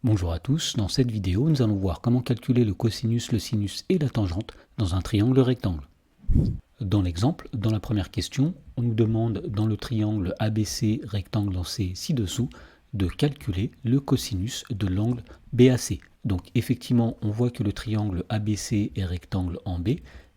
Bonjour à tous, dans cette vidéo nous allons voir comment calculer le cosinus, le sinus et la tangente dans un triangle rectangle. Dans l'exemple, dans la première question, on nous demande dans le triangle ABC rectangle en C ci-dessous de calculer le cosinus de l'angle BAC. Donc effectivement on voit que le triangle ABC est rectangle en B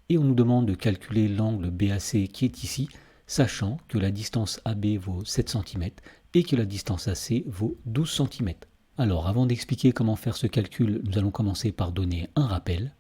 et on nous demande de calculer l'angle BAC qui est ici, sachant que la distance AB vaut 7 cm et que la distance AC vaut 12 cm. Alors, avant d'expliquer comment faire ce calcul, nous allons commencer par donner un rappel.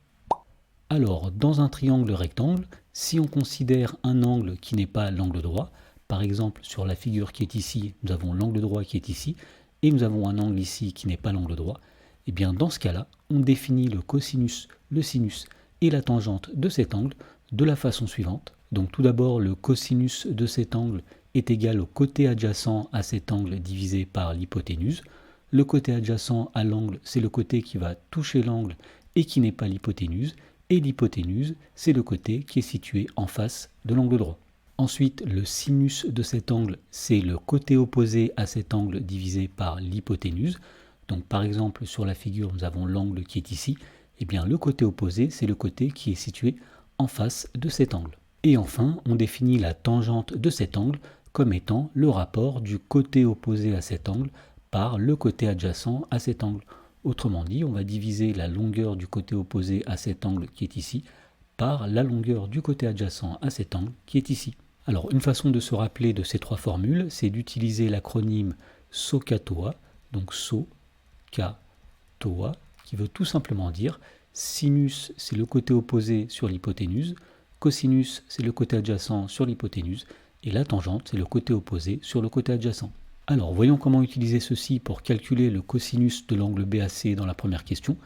Alors, dans un triangle rectangle, si on considère un angle qui n'est pas l'angle droit, par exemple sur la figure qui est ici, nous avons l'angle droit qui est ici, et nous avons un angle ici qui n'est pas l'angle droit, et bien dans ce cas-là, on définit le cosinus, le sinus et la tangente de cet angle de la façon suivante. Donc tout d'abord, le cosinus de cet angle est égal au côté adjacent à cet angle divisé par l'hypoténuse. Le côté adjacent à l'angle, c'est le côté qui va toucher l'angle et qui n'est pas l'hypoténuse. Et l'hypoténuse, c'est le côté qui est situé en face de l'angle droit. Ensuite, le sinus de cet angle, c'est le côté opposé à cet angle divisé par l'hypoténuse. Donc par exemple, sur la figure, nous avons l'angle qui est ici. Et bien le côté opposé, c'est le côté qui est situé en face de cet angle. Et enfin, on définit la tangente de cet angle comme étant le rapport du côté opposé à cet angle par le côté adjacent à cet angle. Autrement dit, on va diviser la longueur du côté opposé à cet angle qui est ici par la longueur du côté adjacent à cet angle qui est ici. Alors, une façon de se rappeler de ces trois formules, c'est d'utiliser l'acronyme SOHCAHTOA, donc SOHCAHTOA, qui veut tout simplement dire sinus, c'est le côté opposé sur l'hypoténuse, cosinus, c'est le côté adjacent sur l'hypoténuse, et la tangente, c'est le côté opposé sur le côté adjacent. Alors, voyons comment utiliser ceci pour calculer le cosinus de l'angle BAC dans la première question.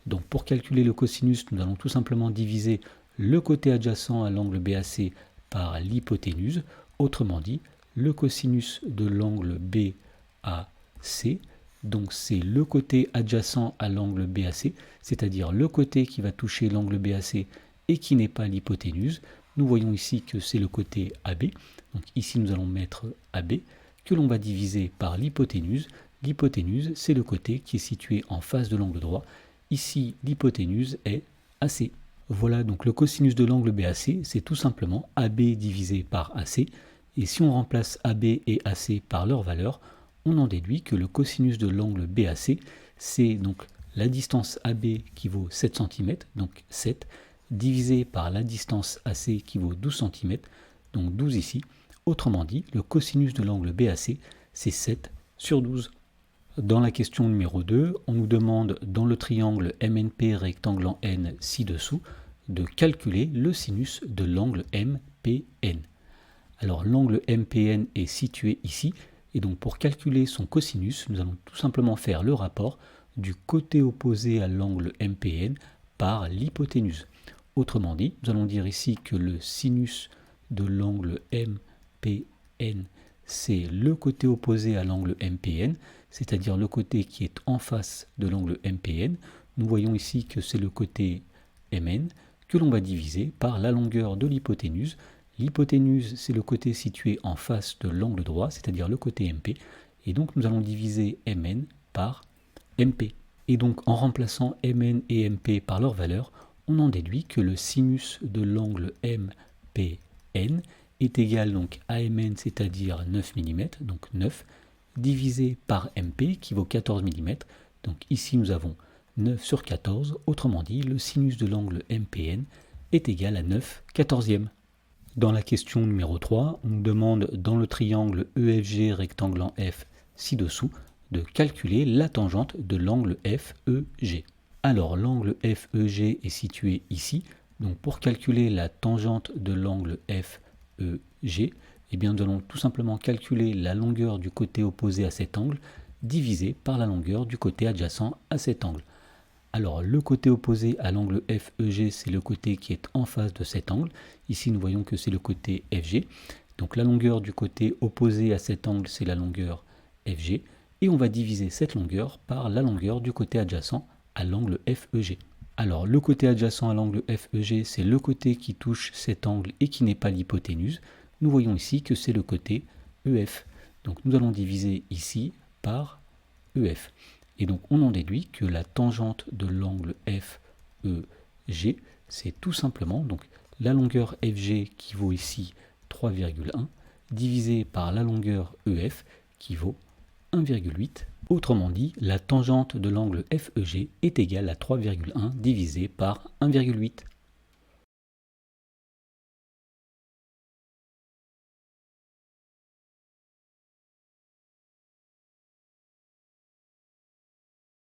Donc, pour calculer le cosinus, nous allons tout simplement diviser le côté adjacent à l'angle BAC par l'hypoténuse. Autrement dit, le cosinus de l'angle BAC, donc c'est le côté adjacent à l'angle BAC, c'est-à-dire le côté qui va toucher l'angle BAC et qui n'est pas l'hypoténuse. Nous voyons ici que c'est le côté AB. Donc ici, nous allons mettre AB, que l'on va diviser par l'hypoténuse. L'hypoténuse, c'est le côté qui est situé en face de l'angle droit. Ici, l'hypoténuse est AC. Voilà donc le cosinus de l'angle BAC, c'est tout simplement AB divisé par AC. Et si on remplace AB et AC par leur valeur, on en déduit que le cosinus de l'angle BAC, c'est donc la distance AB qui vaut 7 cm, donc 7, divisé par la distance AC qui vaut 12 cm, donc 12 ici. Autrement dit, le cosinus de l'angle BAC, c'est 7 sur 12. Dans la question numéro 2, on nous demande dans le triangle MNP rectangle en N ci-dessous de calculer le sinus de l'angle MPN. Alors l'angle MPN est situé ici, et donc pour calculer son cosinus, nous allons tout simplement faire le rapport du côté opposé à l'angle MPN par l'hypoténuse. Autrement dit, nous allons dire ici que le sinus de l'angle MPN, c'est le côté opposé à l'angle MPN, c'est-à-dire le côté qui est en face de l'angle MPN. Nous voyons ici que c'est le côté MN que l'on va diviser par la longueur de l'hypoténuse. L'hypoténuse, c'est le côté situé en face de l'angle droit, c'est-à-dire le côté MP. Et donc nous allons diviser MN par MP. Et donc en remplaçant MN et MP par leur valeur, on en déduit que le sinus de l'angle MPN est égal donc à MN, c'est-à-dire 9 mm, donc 9, divisé par MP qui vaut 14 mm. Donc ici nous avons 9 sur 14, autrement dit le sinus de l'angle MPN est égal à 9 quatorzièmes. Dans la question numéro 3, on nous demande dans le triangle EFG rectangle en F ci-dessous de calculer la tangente de l'angle FEG. Alors l'angle FEG est situé ici, donc pour calculer la tangente de l'angle FEG, eh bien nous allons tout simplement calculer la longueur du côté opposé à cet angle divisé par la longueur du côté adjacent à cet angle. Alors le côté opposé à l'angle FEG, c'est le côté qui est en face de cet angle. Ici nous voyons que c'est le côté FG. Donc la longueur du côté opposé à cet angle, c'est la longueur FG. Et on va diviser cette longueur par la longueur du côté adjacent à l'angle FEG. Alors le côté adjacent à l'angle FEG, c'est le côté qui touche cet angle et qui n'est pas l'hypoténuse. Nous voyons ici que c'est le côté EF. Donc nous allons diviser ici par EF. Et donc on en déduit que la tangente de l'angle FEG, c'est tout simplement donc la longueur FG qui vaut ici 3,1 divisé par la longueur EF qui vaut 1,8. Autrement dit, la tangente de l'angle FEG est égale à 3,1 divisé par 1,8.